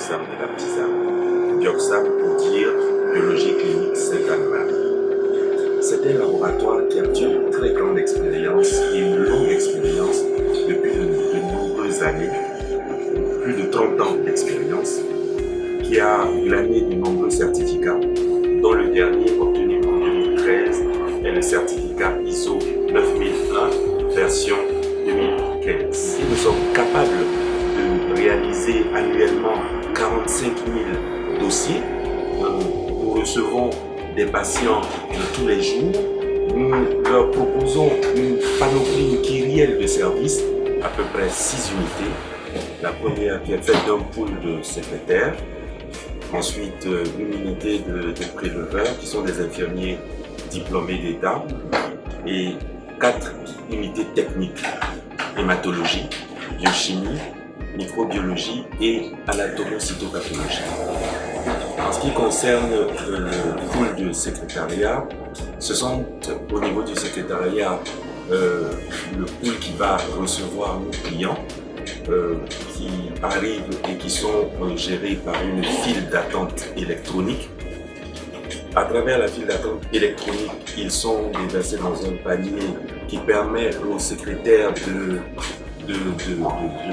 Bioxam de la Tisane. Bioxam pour dire Biologie clinique Saint-Albert. C'est un laboratoire qui a une très grande expérience et une longue expérience depuis de nombreuses années, plus de 30 ans d'expérience, qui a glané de nombreux certificats, dont le dernier obtenu en 2013 est le certificat ISO 9001 version 2015. Et nous sommes capables de réaliser annuellement 45 000 dossiers. Nous recevons des patients de tous les jours. Nous leur proposons une panoplie, une kyrielle de services, à peu près 6 unités. La première qui est faite d'un pool de secrétaires. Ensuite, une unité de préleveurs qui sont des infirmiers diplômés d'État. Et 4 unités techniques, hématologie, biochimie, microbiologie et anatomocytopathologie. En ce qui concerne le pool de secrétariat, ce sont au niveau du secrétariat le pool qui va recevoir nos clients qui arrivent et qui sont gérés par une file d'attente électronique. À travers la file d'attente électronique, ils sont déversés dans un panier qui permet aux secrétaires de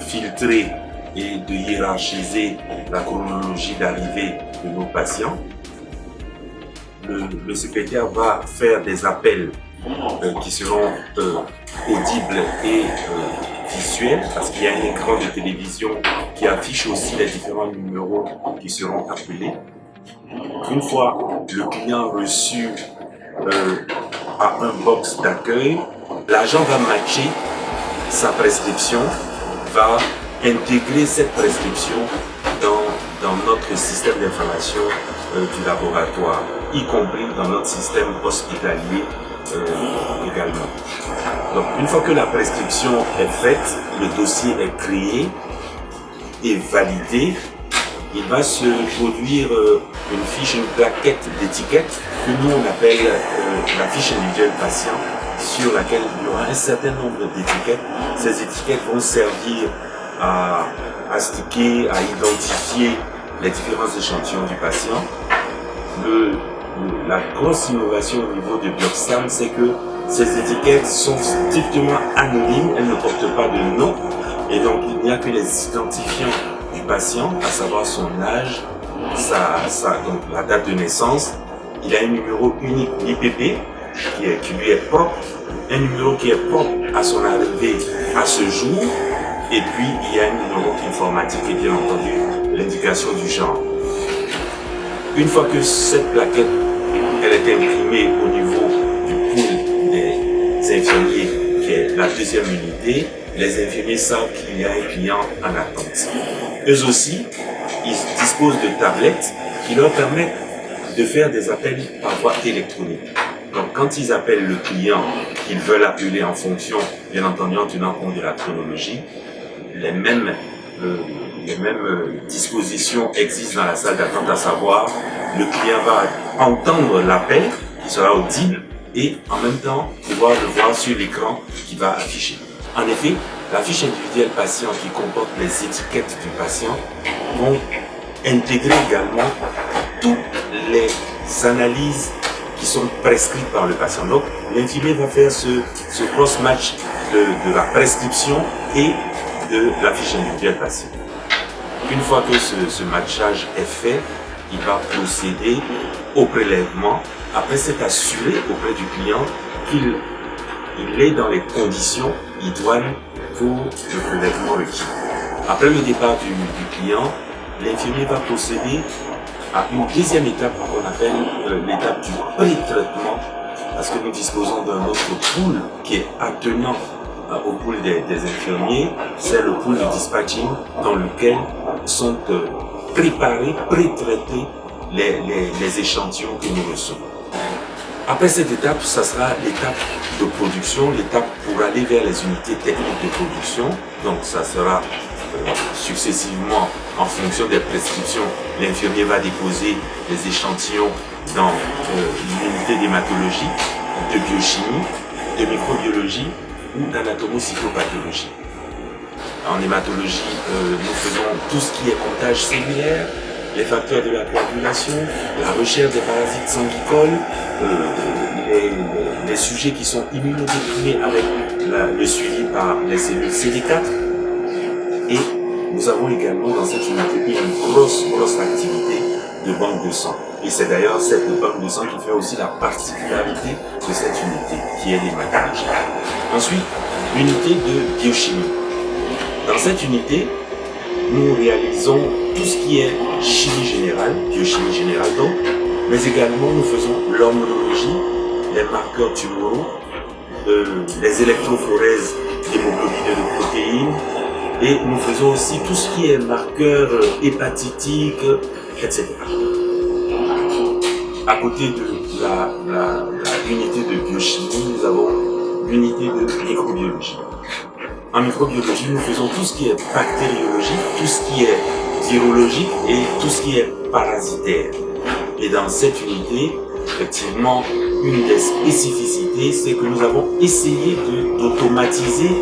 filtrer et de hiérarchiser la chronologie d'arrivée de nos patients. Le secrétaire va faire des appels qui seront audibles et visuels, parce qu'il y a un écran de télévision qui affiche aussi les différents numéros qui seront appelés. Une fois le client reçu à un box d'accueil, l'agent va matcher sa prescription, va intégrer cette prescription dans notre système d'information du laboratoire, y compris dans notre système hospitalier également. Donc, une fois que la prescription est faite, le dossier est créé et validé, il va se produire une fiche, une plaquette d'étiquette que nous on appelle la fiche individuelle patient, sur laquelle il y aura un certain nombre d'étiquettes. Ces étiquettes vont servir à sticker, à identifier les différents échantillons du patient. La grosse innovation au niveau de Bioxam, c'est que ces étiquettes sont strictement anonymes, elles ne portent pas de nom, et donc il n'y a que les identifiants du patient, à savoir son âge, donc la date de naissance. Il a un numéro unique d'IPP qui lui est propre, un numéro qui est propre à son arrivée à ce jour, et puis il y a un numéro informatique et bien entendu l'indication du genre. Une fois que cette plaquette elle est imprimée au niveau du pool des infirmiers, qui est la deuxième unité, les infirmiers savent qu'il y a un client en attente. Eux aussi, ils disposent de tablettes qui leur permettent de faire des appels par voie électronique. Donc quand ils appellent le client qu'ils veulent appeler en fonction, bien entendu en tenant compte de la chronologie, les mêmes dispositions existent dans la salle d'attente, à savoir le client va entendre l'appel qui sera audible et en même temps pouvoir le voir sur l'écran qui va afficher. En effet, la fiche individuelle patient qui comporte les étiquettes du patient vont intégrer également toutes les analyses qui sont prescrites par le patient. Donc l'infirmier va faire ce cross-match de la prescription et de la fiche individuelle patient. Une fois que ce matchage est fait, il va procéder au prélèvement après s'être assuré auprès du client qu'il est dans les conditions idoines pour le prélèvement requis. Après le départ du client, l'infirmier va procéder à une deuxième étape qu'on appelle l'étape du pré-traitement, parce que nous disposons d'un autre pool qui est attenant au pool des infirmiers, c'est le pool de dispatching dans lequel sont préparés, pré-traités les échantillons que nous recevons. Après cette étape, ça sera l'étape de production, l'étape pour aller vers les unités techniques de production. Donc ça sera successivement en fonction des prescriptions. L'infirmier va déposer les échantillons dans l'unité d'hématologie, de biochimie, de microbiologie ou d'anatomocytopathologie. En hématologie, nous faisons tout ce qui est comptage cellulaire, les facteurs de la coagulation, la recherche des parasites sanguicoles, les sujets qui sont immunodéprimés avec le suivi par les cellules CD4. Et nous avons également dans cette unité une grosse activité de banque de sang. Et c'est d'ailleurs cette banque de sang qui fait aussi la particularité de cette unité, qui est l'hématologie. Ensuite, l'unité de biochimie. Dans cette unité, nous réalisons tout ce qui est chimie générale, biochimie générale donc, mais également nous faisons l'homologie, les marqueurs tumoraux, les électrophorèses d'hémoglobine et de protéines, et nous faisons aussi tout ce qui est marqueurs hépatitiques, etc. À côté de l'unité de biochimie, nous avons l'unité de microbiologie. En microbiologie, nous faisons tout ce qui est bactériologie, tout ce qui est virologique et tout ce qui est parasitaire. Et dans cette unité, effectivement, une des spécificités, c'est que nous avons essayé d'automatiser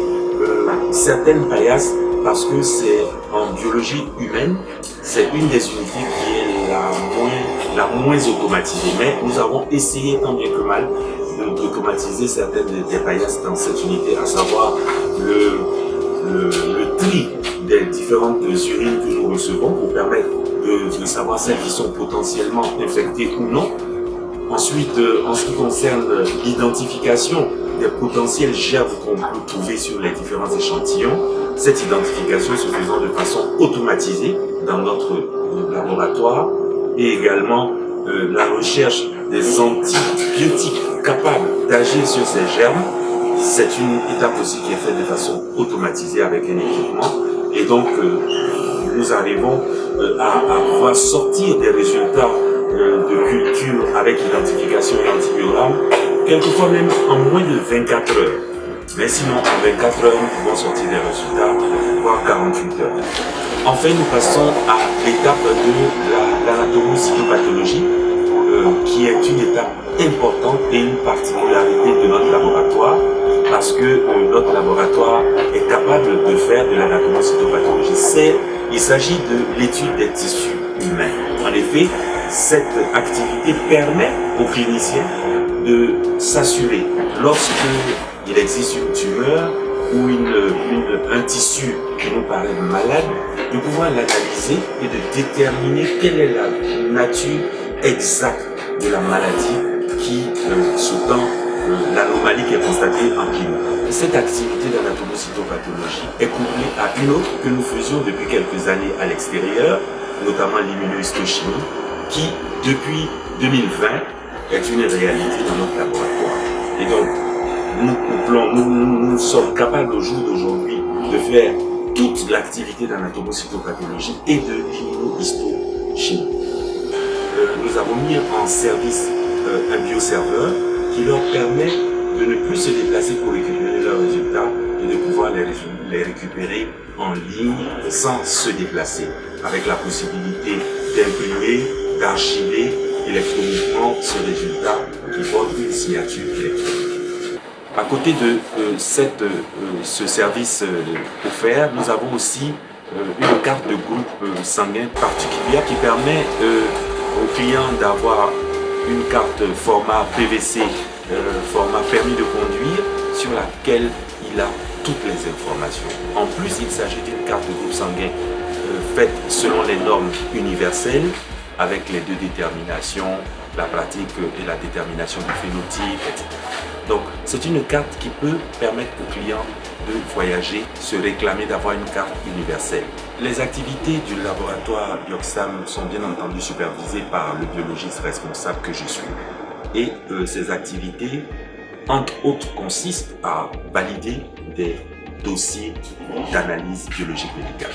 certaines paillasses parce que c'est en biologie humaine, c'est une des unités qui est la moins automatisée. Mais nous avons essayé tant bien que mal d'automatiser certaines des paillasses dans cette unité, à savoir le tri des différentes urines que nous recevons pour permettre de savoir celles qui sont potentiellement infectées ou non. Ensuite, en ce qui concerne l'identification des potentiels germes qu'on peut trouver sur les différents échantillons, cette identification se faisant de façon automatisée dans notre laboratoire, et également la recherche des antibiotiques capables d'agir sur ces germes, c'est une étape aussi qui est faite de façon automatisée avec un équipement, et donc nous arrivons à pouvoir sortir des résultats de culture avec identification et antibiogramme, quelquefois même en moins de 24 heures. Mais sinon, en 24 heures, nous pouvons sortir des résultats, voire 48 heures. Enfin, nous passons à l'étape de l'anatomocytopathologie, qui est une étape importante et une particularité de notre laboratoire, parce que notre laboratoire est capable de faire de l'anatomocytopathologie. Il s'agit de l'étude des tissus humains. En effet, cette activité permet aux cliniciens de s'assurer, lorsque il existe une tumeur ou un tissu qui nous paraît malade, de pouvoir l'analyser et de déterminer quelle est la nature exacte de la maladie qui sous-tend l'anomalie qui est constatée en clinique. Cette activité d'anatomocytopathologie est couplée à une autre que nous faisions depuis quelques années à l'extérieur, notamment l'immunohistochimie, qui, depuis 2020, est une réalité dans notre laboratoire. Et donc, nous sommes capables au jour d'aujourd'hui de faire toute l'activité d'anatomocytopathologie et de l'immunohistochimie. Nous avons mis en service un bioserveur qui leur permet de ne plus se déplacer pour récupérer leurs résultats et de pouvoir les récupérer en ligne sans se déplacer, avec la possibilité d'imprimer, d'archiver électroniquement ce résultat qui porte une signature électronique. À côté de ce service offert, nous avons aussi une carte de groupe sanguin particulière qui permet aux clients d'avoir une carte format PVC, format permis de conduire, sur laquelle il a toutes les informations. En plus, il s'agit d'une carte de groupe sanguin faite selon les normes universelles, avec les deux déterminations, la pratique et la détermination du phénotype, etc. Donc, c'est une carte qui peut permettre aux clients de voyager, se réclamer d'avoir une carte universelle. Les activités du laboratoire Bioxam sont bien entendu supervisées par le biologiste responsable que je suis. Et ces activités, entre autres, consistent à valider des dossiers d'analyse biologique médicale.